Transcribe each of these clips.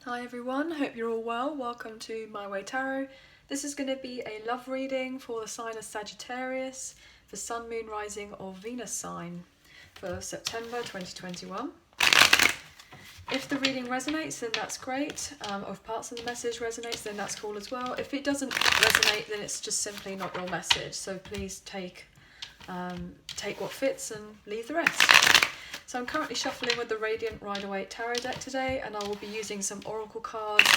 Hi everyone, hope you're all well. Welcome to My Way Tarot. This is going to be a love reading for the sign of Sagittarius, for Sun, Moon, Rising or Venus sign for September 2021. If the reading resonates, then that's great. Or if parts of the message resonates, then that's cool as well. If it doesn't resonate, then it's just simply not your message. So please take what fits and leave the rest. So I'm currently shuffling with the Radiant Rider-Waite tarot deck today, and I will be using some oracle cards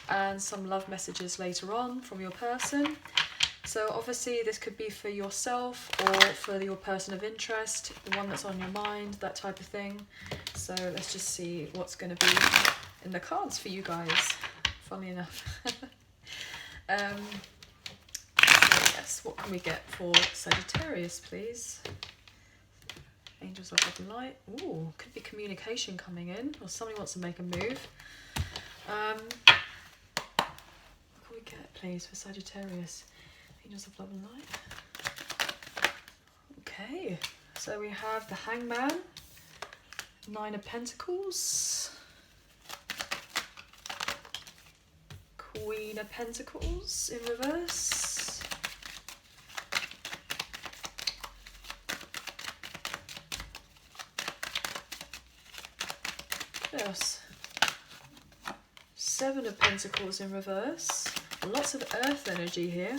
and some love messages later on from your person. So obviously this could be for yourself or for your person of interest, the one that's on your mind, that type of thing. So let's just see what's going to be in the cards for you guys, funnily enough. So yes, what can we get for Sagittarius, please? Angels of Love and Light. Ooh, could be communication coming in, or somebody wants to make a move. What can we get, please, for Sagittarius? Angels of Love and Light. Okay, so we have the Hangman, Nine of Pentacles, Queen of Pentacles in reverse, what else? Seven of Pentacles in reverse. Lots of earth energy here.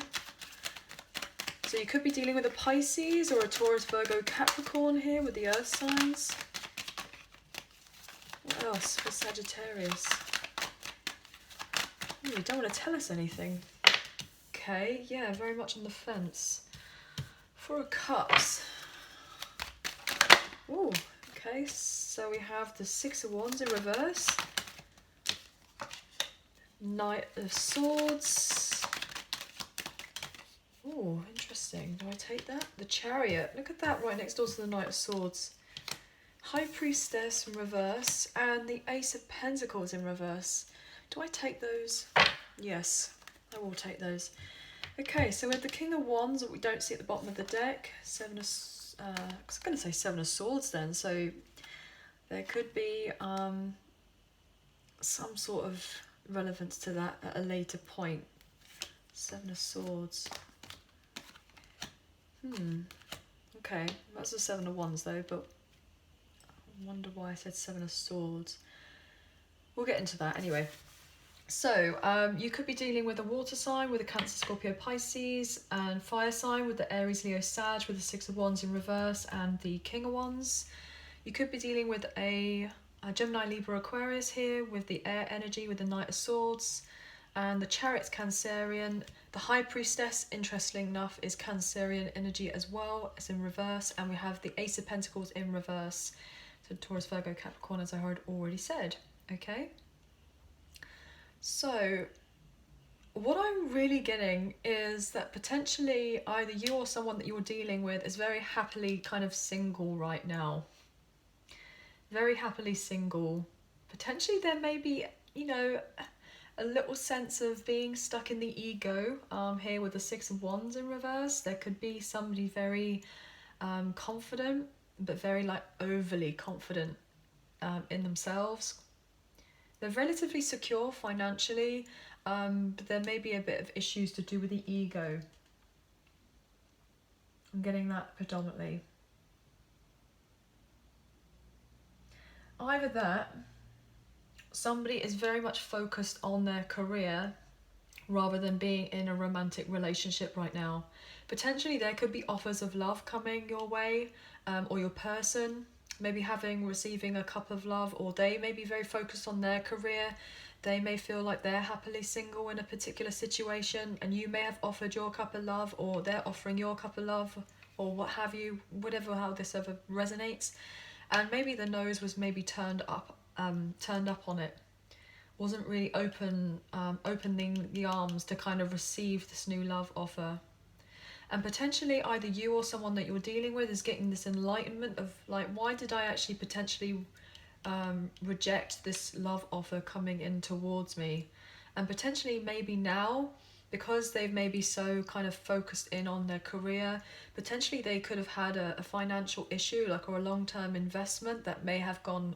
So you could be dealing with a Pisces or a Taurus, Virgo, Capricorn here with the earth signs. What else for Sagittarius? Ooh, you don't want to tell us anything. Okay, yeah, very much on the fence. Four of Cups. Ooh, okay, so we have the Six of Wands in reverse. Knight of Swords. Oh, interesting. Do I take that? The Chariot. Look at that right next door to the Knight of Swords. High Priestess in reverse and the Ace of Pentacles in reverse. Do I take those? Yes, I will take those. Okay, so with the King of Wands that we don't see at the bottom of the deck, I was going to say Seven of Swords then, so there could be some sort of relevance to that at a later point. Seven of Swords. Okay, that's the Seven of Wands though, but I wonder why I said Seven of Swords. We'll get into that anyway. So you could be dealing with a water sign with a Cancer, Scorpio, Pisces, and fire sign with the Aries, Leo, Sag with the Six of Wands in reverse and the King of Wands. You could be dealing with a Gemini, Libra, Aquarius here with the air energy with the Knight of Swords, and the Chariot's Cancerian. The High Priestess, interestingly enough, is Cancerian energy as well. It's in reverse, and we have the Ace of Pentacles in reverse. So Taurus, Virgo, Capricorn, as I already said. Okay. So what I'm really getting is that potentially either you or someone that you're dealing with is very happily kind of single right now. Very happily single. Potentially there may be, you know, a little sense of being stuck in the ego here with the Six of Wands in reverse. There could be somebody very confident, but very like overly confident in themselves. They're relatively secure financially, but there may be a bit of issues to do with the ego. I'm getting that predominantly. Either that, somebody is very much focused on their career rather than being in a romantic relationship right now. Potentially there could be offers of love coming your way, or your person maybe receiving a cup of love, or they may be very focused on their career. They may feel like they're happily single in a particular situation, and you may have offered your cup of love, or they're offering your cup of love, or what have you, whatever, how this ever resonates. And maybe the nose was maybe turned up on it. Wasn't really opening the arms to kind of receive this new love offer. And potentially either you or someone that you're dealing with is getting this enlightenment of like, why did I actually potentially reject this love offer coming in towards me? And potentially maybe now, because they've maybe so kind of focused in on their career, potentially they could have had a financial issue, like, or a long-term investment that may have gone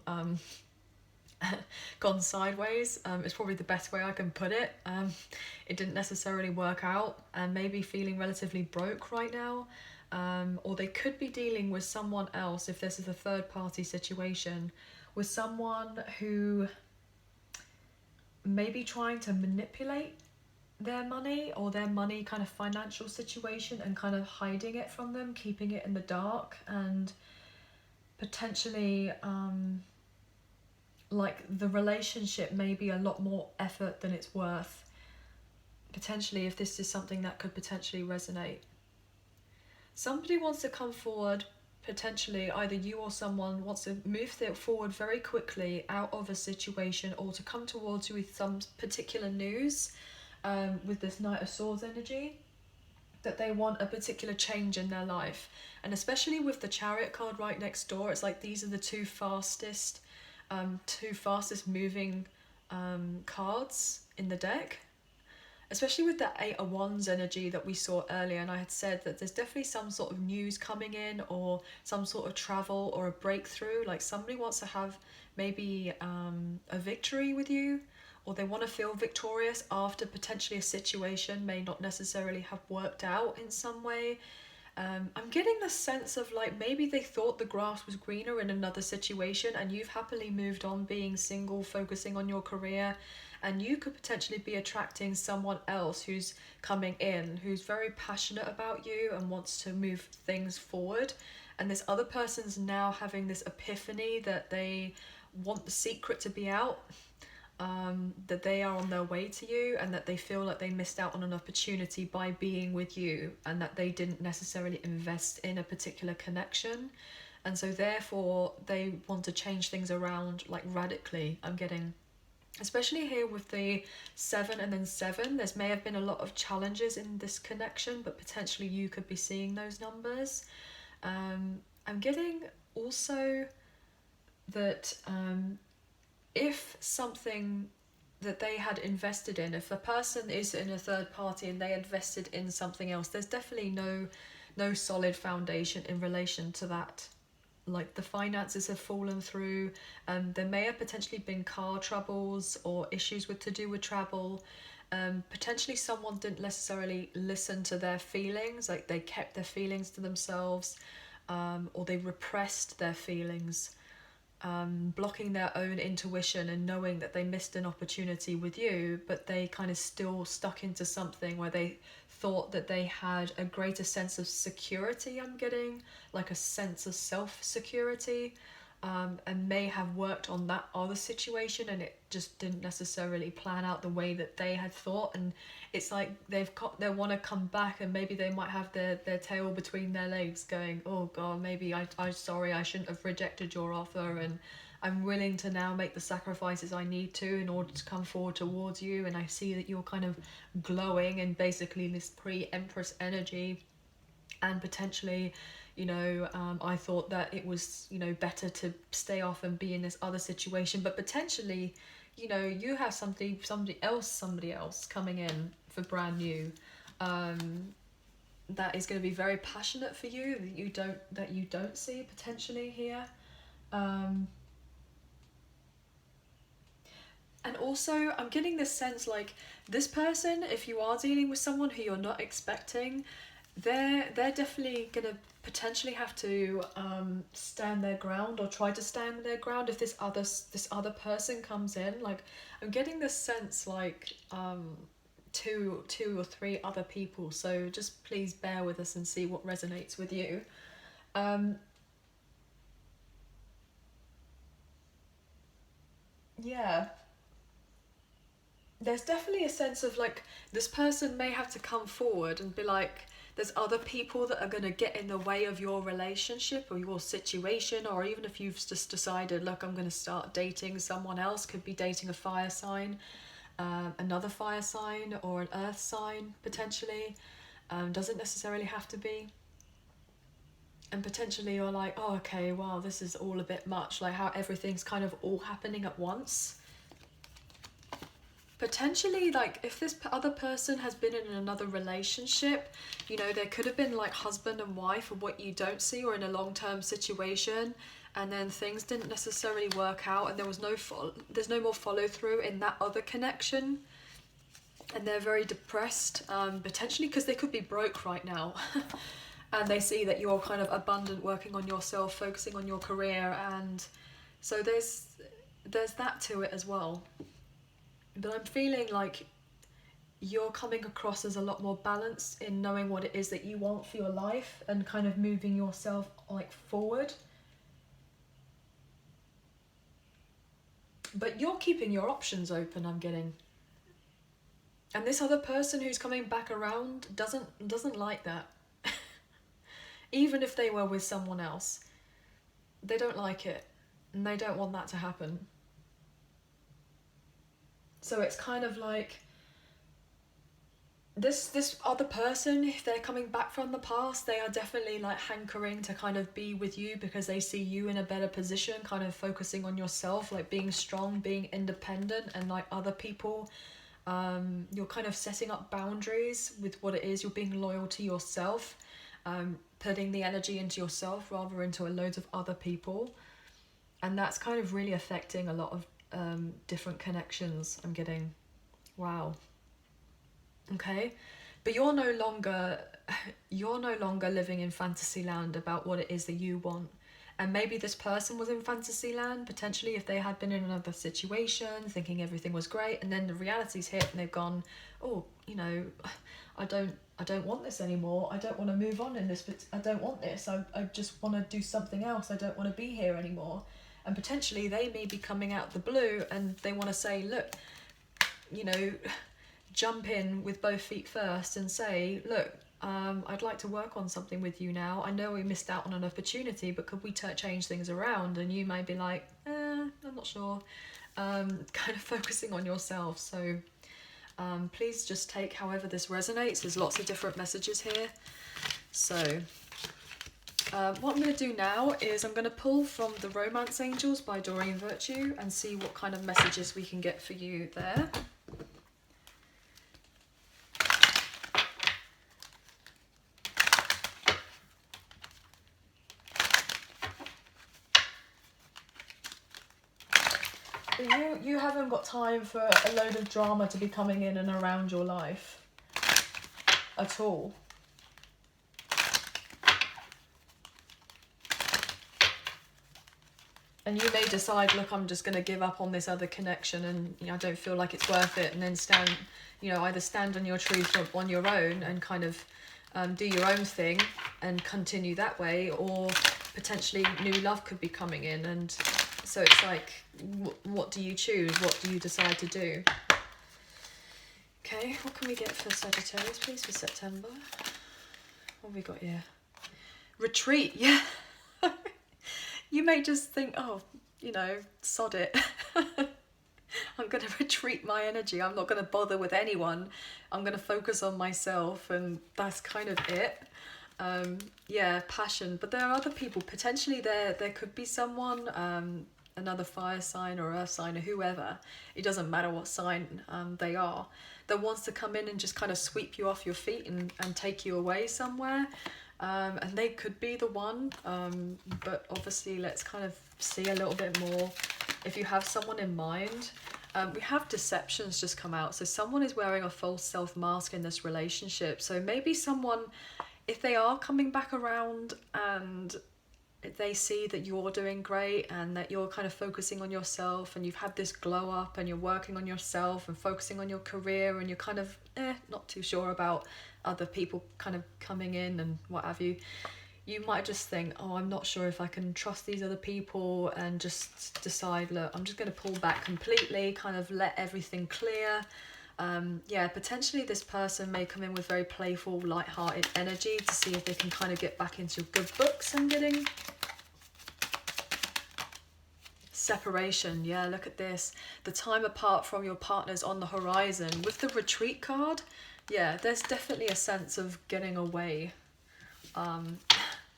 gone sideways. It's probably the best way I can put it. It didn't necessarily work out, and maybe feeling relatively broke right now. Or they could be dealing with someone else, if this is a third party situation, with someone who may be trying to manipulate their money, or their money kind of financial situation, and kind of hiding it from them, keeping it in the dark, and potentially like the relationship may be a lot more effort than it's worth. Potentially, if this is something that could potentially resonate. Somebody wants to come forward, potentially either you or someone wants to move forward very quickly out of a situation, or to come towards you with some particular news, with this Knight of Swords energy, that they want a particular change in their life. And especially with the Chariot card right next door, it's like these are the two fastest moving cards in the deck. Especially with the Eight of Wands energy that we saw earlier, and I had said that there's definitely some sort of news coming in, or some sort of travel, or a breakthrough. Like somebody wants to have maybe a victory with you, or they want to feel victorious after potentially a situation may not necessarily have worked out in some way. I'm getting the sense of like maybe they thought the grass was greener in another situation, and you've happily moved on being single, focusing on your career, and you could potentially be attracting someone else who's coming in, who's very passionate about you and wants to move things forward. And this other person's now having this epiphany that they want the secret to be out, that they are on their way to you, and that they feel like they missed out on an opportunity by being with you, and that they didn't necessarily invest in a particular connection. And so therefore they want to change things around like radically, I'm getting. Especially here with the 7 and then 7, there may have been a lot of challenges in this connection, but potentially you could be seeing those numbers. I'm getting also that if something that they had invested in, if a person is in a third party and they invested in something else, there's definitely no solid foundation in relation to that. Like the finances have fallen through. There may have potentially been car troubles or issues to do with travel. Potentially someone didn't necessarily listen to their feelings, like they kept their feelings to themselves, or they repressed their feelings, blocking their own intuition and knowing that they missed an opportunity with you, but they kind of still stuck into something where they thought that they had a greater sense of security, I'm getting, like a sense of self-security, and may have worked on that other situation, and it just didn't necessarily plan out the way that they had thought. And it's like they want to come back, and maybe they might have their tail between their legs going, oh god, maybe I'm sorry, I shouldn't have rejected your offer, and I'm willing to now make the sacrifices I need to in order to come forward towards you. And I see that you're kind of glowing in basically this pre-Empress energy, and potentially, you know, I thought that it was, you know, better to stay off and be in this other situation, but potentially, you know, you have somebody else coming in for brand new, that is going to be very passionate for you, that you don't see potentially here. And also, I'm getting this sense like this person, if you are dealing with someone who you're not expecting, they're definitely gonna potentially have to stand their ground, or try to stand their ground if this other person comes in. Like I'm getting this sense like two or three other people. So just please bear with us and see what resonates with you. Yeah. There's definitely a sense of like this person may have to come forward and be like, there's other people that are going to get in the way of your relationship or your situation, or even if you've just decided, look, I'm going to start dating someone else, could be dating a fire sign, another fire sign, or an earth sign potentially, doesn't necessarily have to be. And potentially you're like, oh okay, wow, this is all a bit much, like how everything's kind of all happening at once. Potentially, like if this other person has been in another relationship, you know, there could have been like husband and wife, or what you don't see, or in a long-term situation, and then things didn't necessarily work out, and there's no more follow through in that other connection, and they're very depressed, potentially because they could be broke right now. And they see that you're kind of abundant, working on yourself, focusing on your career, and so there's that to it as well. But I'm feeling like you're coming across as a lot more balanced in knowing what it is that you want for your life and kind of moving yourself like forward. But you're keeping your options open, I'm getting. And this other person who's coming back around doesn't like that. Even if they were with someone else, they don't like it, and they don't want that to happen. So it's kind of like this other person, if they're coming back from the past, they are definitely like hankering to kind of be with you because they see you in a better position, kind of focusing on yourself, like being strong, being independent, and like other people, you're kind of setting up boundaries with what it is, you're being loyal to yourself, putting the energy into yourself rather into loads of other people, and that's kind of really affecting a lot of different connections, I'm getting. Wow. Okay, but you're no longer living in fantasy land about what it is that you want. And maybe this person was in fantasy land, potentially, if they had been in another situation, thinking everything was great, and then the reality's hit and they've gone, oh, you know, I don't want this anymore. I don't want to move on in this, but I don't want this. I just want to do something else. I don't want to be here anymore. And potentially they may be coming out the blue and they want to say, look, you know, jump in with both feet first and say, look, I'd like to work on something with you now. I know we missed out on an opportunity, but could we change things around? And you may be like, I'm not sure. Kind of focusing on yourself. So please just take however this resonates. There's lots of different messages here. So what I'm going to do now is I'm going to pull from the Romance Angels by Doreen Virtue and see what kind of messages we can get for you there. You haven't got time for a load of drama to be coming in and around your life at all. And you may decide, look, I'm just going to give up on this other connection and, you know, I don't feel like it's worth it, and then stand, you know, either stand on your truth or on your own and kind of do your own thing and continue that way, or potentially new love could be coming in, and so it's like, what do you choose? What do you decide to do? Okay, what can we get for Sagittarius, please, for September? What have we got here? Retreat, yeah. You may just think, oh, you know, sod it. I'm going to retreat my energy. I'm not going to bother with anyone. I'm going to focus on myself, and that's kind of it. Yeah, passion. But there are other people. Potentially there could be someone, another fire sign or earth sign or whoever. It doesn't matter what sign they are, that wants to come in and just kind of sweep you off your feet and take you away somewhere. And they could be the one, but obviously let's kind of see a little bit more. If you have someone in mind, we have deceptions just come out. So someone is wearing a false self mask in this relationship. So maybe someone, if they are coming back around and they see that you're doing great and that you're kind of focusing on yourself and you've had this glow up and you're working on yourself and focusing on your career, and you're kind of not too sure about other people kind of coming in and what have you, you might just think, oh, I'm not sure if I can trust these other people, and just decide, look, I'm just going to pull back completely, kind of let everything clear. Yeah, potentially this person may come in with very playful, light-hearted energy to see if they can kind of get back into your good books. I'm getting separation. Yeah, look at this. The time apart from your partner's on the horizon. With the retreat card, yeah, there's definitely a sense of getting away,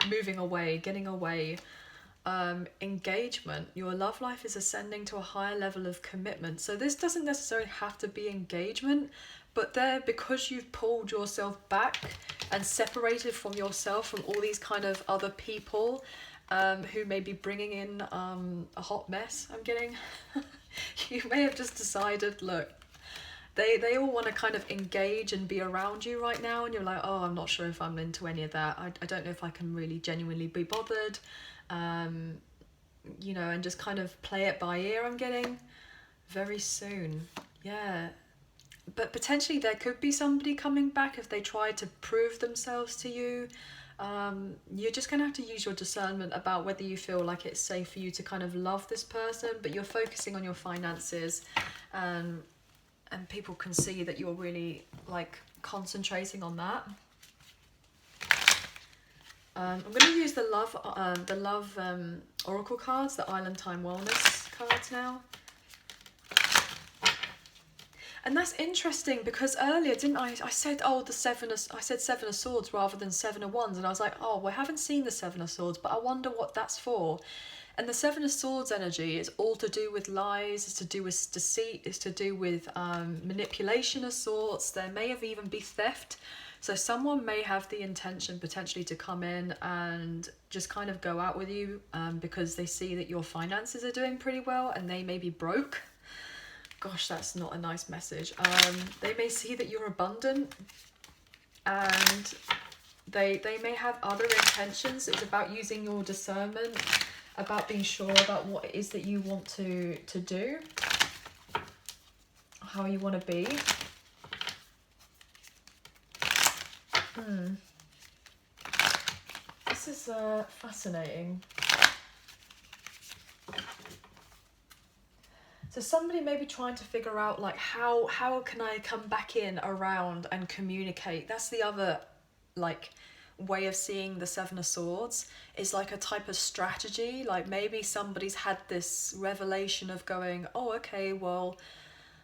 moving away, getting away. Engagement. Your love life is ascending to a higher level of commitment. So this doesn't necessarily have to be engagement, but there, because you've pulled yourself back and separated from yourself, from all these kind of other people, who may be bringing in a hot mess, I'm getting. You may have just decided, look, they all want to kind of engage and be around you right now, and you're like, oh, I'm not sure if I'm into any of that. I don't know if I can really genuinely be bothered, you know, and just kind of play it by ear, I'm getting, very soon. Yeah. But potentially there could be somebody coming back if they try to prove themselves to you. You're just going to have to use your discernment about whether you feel like it's safe for you to kind of love this person, but you're focusing on your finances, and people can see that you're really like concentrating on that. I'm going to use the love oracle cards, the Island Time Wellness cards now. And that's interesting because earlier, didn't I said, oh, I said Seven of Swords rather than Seven of Wands, and I was like, oh, we haven't seen the Seven of Swords, but I wonder what that's for. And the Seven of Swords energy is all to do with lies, it's to do with deceit, it's to do with manipulation of sorts. There may have even be theft. So someone may have the intention potentially to come in and just kind of go out with you because they see that your finances are doing pretty well and they may be broke. Gosh, that's not a nice message. They may see that you're abundant, and they may have other intentions. It's about using your discernment, about being sure about what it is that you want to do, how you want to be. This is fascinating. So somebody may be trying to figure out like how can I come back in around and communicate. That's the other like way of seeing the Seven of Swords, is like a type of strategy. Like maybe somebody's had this revelation of going, oh, okay, well,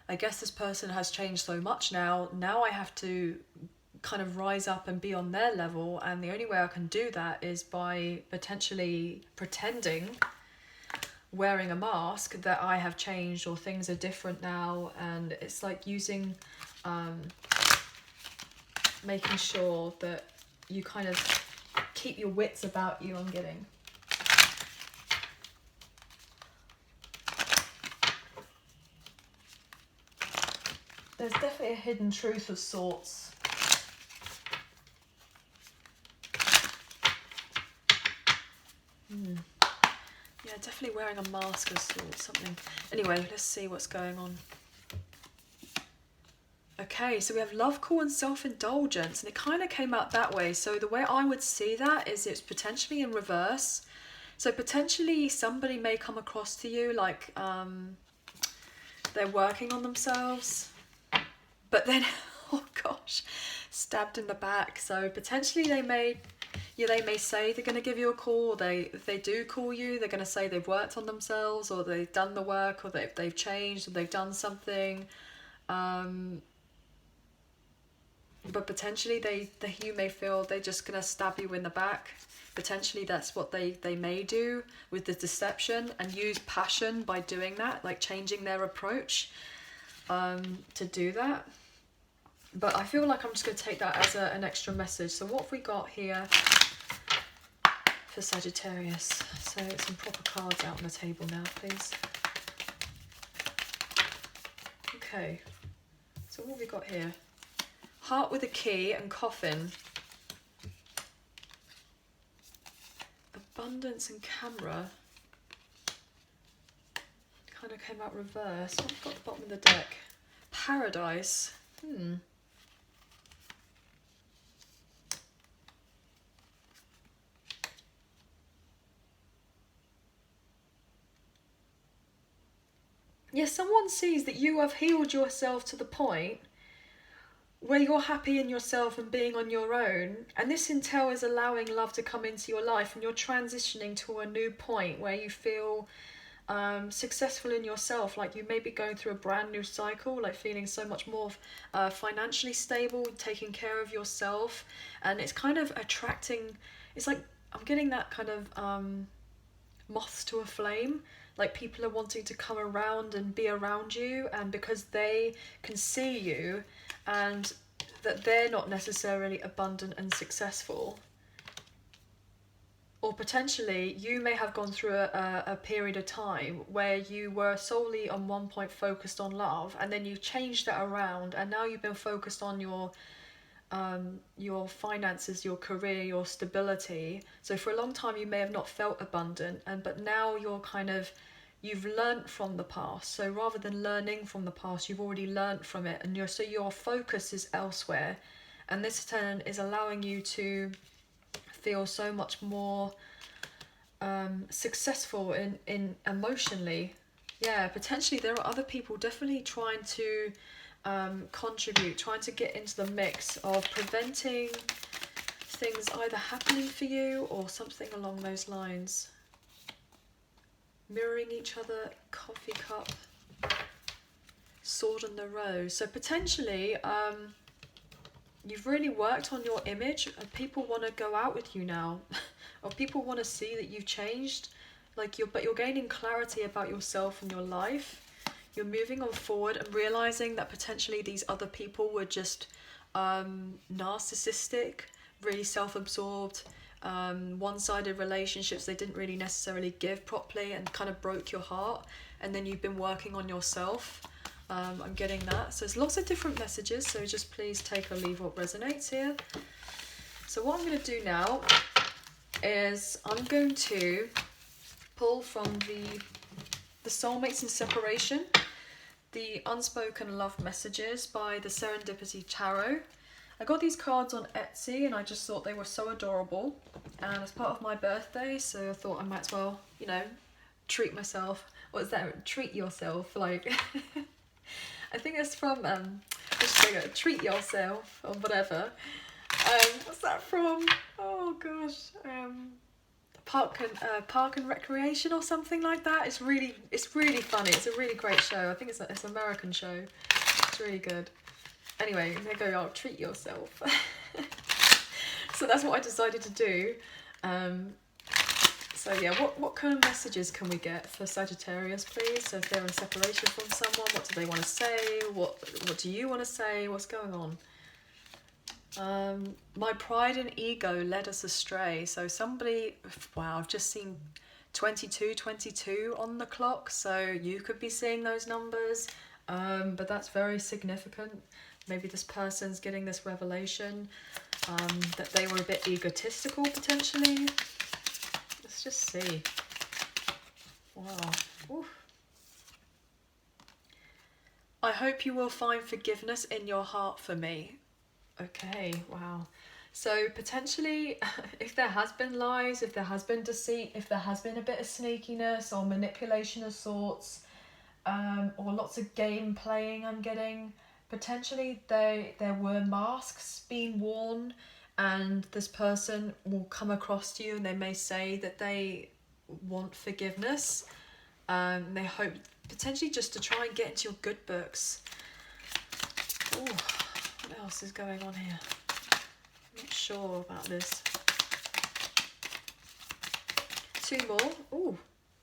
I guess this person has changed so much now. Now I have to kind of rise up and be on their level, and the only way I can do that is by potentially pretending, wearing a mask, that I have changed or things are different now. And it's like using making sure that you kind of keep your wits about you, I'm getting. There's definitely a hidden truth of sorts. Yeah, definitely wearing a mask of sorts, something. Anyway, let's see what's going on. Okay, so we have love call and self-indulgence, and it kind of came out that way. So the way I would see that is it's potentially in reverse. So potentially somebody may come across to you like they're working on themselves, but then, oh gosh, stabbed in the back. So potentially they may say they're going to give you a call, or if they do call you, they're going to say they've worked on themselves, or they've done the work, or they've changed, or they've done something. But potentially you may feel they're just going to stab you in the back. Potentially that's what they may do with the deception, and use passion by doing that, like changing their approach to do that. But I feel like I'm just going to take that as an extra message. So what have we got here for Sagittarius? So some proper cards out on the table now, please. Okay, so what have we got here? Heart with a key and coffin. Abundance and camera. Kind of came out reverse. What have we got at the bottom of the deck? Paradise. Yeah, someone sees that you have healed yourself to the point where you're happy in yourself and being on your own, and this entail is allowing love to come into your life, and you're transitioning to a new point where you feel successful in yourself. Like you may be going through a brand new cycle, like feeling so much more financially stable, taking care of yourself, and it's kind of attracting, it's like I'm getting that kind of moths to a flame. Like people are wanting to come around and be around you, and because they can see you and that they're not necessarily abundant and successful, Or potentially you may have gone through a period of time where you were solely on one point focused on love, and then you changed that around, and now you've been focused on your finances, your career, your stability. So for a long time you may have not felt abundant, but now you've learnt from the past. So rather than learning from the past, you've already learnt from it, and your focus is elsewhere. And this turn is allowing you to feel so much more successful in emotionally. Yeah, potentially there are other people definitely trying to contribute, trying to get into the mix of preventing things either happening for you or something along those lines. Mirroring each other, coffee cup, sword and the rose. So potentially you've really worked on your image, and people want to go out with you now. Or people want to see that you've changed, but you're gaining clarity about yourself and your life. You're moving on forward and realizing that potentially these other people were just narcissistic, really self-absorbed, one-sided relationships. They didn't really necessarily give properly and kind of broke your heart. And then you've been working on yourself. I'm getting that. So there's lots of different messages, so just please take or leave what resonates here. So what I'm going to do now is I'm going to pull from the Soulmates in Separation, the Unspoken Love Messages by the Serendipity Tarot. I got these cards on Etsy and I just thought they were so adorable, and as part of my birthday, so I thought I might as well, treat myself. What's that? Treat yourself, like I think it's from treat yourself or whatever. What's that from? Oh gosh, Park and Recreation or something like that. It's really funny. It's a really great show. I think it's an American show. It's really good. Anyway, there you go. Treat yourself. So that's what I decided to do. So yeah, what kind of messages can we get for Sagittarius, please? So if they're in separation from someone, what do they want to say? What do you want to say? What's going on? My pride and ego led us astray. So somebody, wow, I've just seen 22 on the clock. So you could be seeing those numbers, but that's very significant. Maybe this person's getting this revelation that they were a bit egotistical potentially. Let's just see. Wow. Oof. I hope you will find forgiveness in your heart for me. Okay, wow. So potentially, if there has been lies, if there has been deceit, if there has been a bit of sneakiness or manipulation of sorts, or lots of game playing, I'm getting, potentially there were masks being worn, and this person will come across to you and they may say that they want forgiveness. They hope potentially just to try and get into your good books. Ooh, what else is going on here? I'm not sure about this. Two more. Ooh,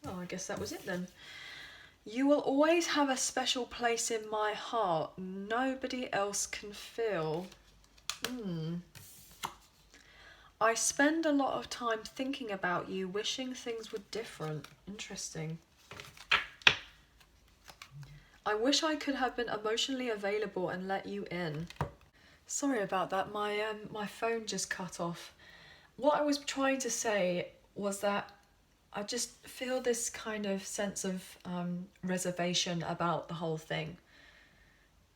oh, I guess that was it then. You will always have a special place in my heart. Nobody else can fill. I spend a lot of time thinking about you, wishing things were different. Interesting. I wish I could have been emotionally available and let you in. Sorry about that, my phone just cut off. What I was trying to say was that I just feel this kind of sense of reservation about the whole thing.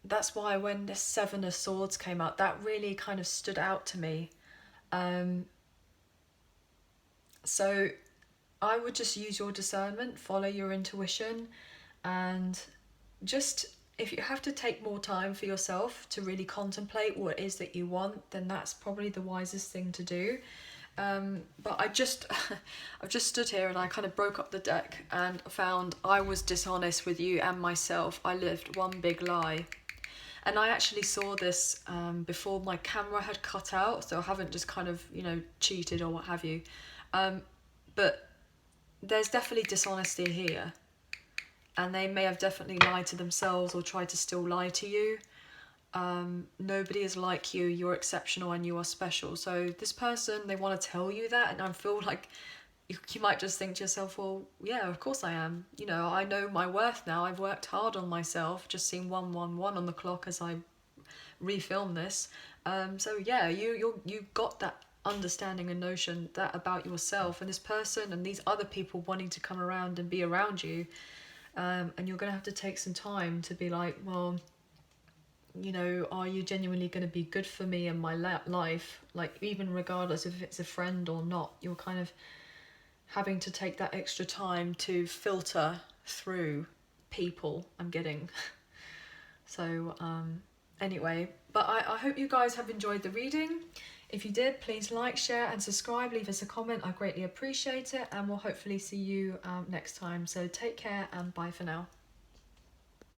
That's why when the Seven of Swords came out, that really kind of stood out to me. So I would just use your discernment, follow your intuition, and just, if you have to take more time for yourself to really contemplate what it is that you want, then that's probably the wisest thing to do. But I've just stood here and I kind of broke up the deck and found I was dishonest with you and myself. I lived one big lie. And I actually saw this before my camera had cut out, so I haven't just kind of, cheated or what have you. But there's definitely dishonesty here. And they may have definitely lied to themselves or tried to still lie to you. nobody is like you, you're exceptional and you are special. So this person, they want to tell you that, and I feel like you might just think to yourself, well, yeah, of course I am. You know, I know my worth now. I've worked hard on myself. Just seeing 111 on the clock as I refilm this. So yeah, you got that understanding and notion that about yourself, and this person and these other people wanting to come around and be around you. And you're going to have to take some time to be like, well, you know, are you genuinely going to be good for me and my life? Like, even regardless if it's a friend or not, you're kind of having to take that extra time to filter through people, I'm getting. So anyway, but I hope you guys have enjoyed the reading. If you did, please like, share and subscribe, leave us a comment, I greatly appreciate it, and we'll hopefully see you next time. So take care and bye for now.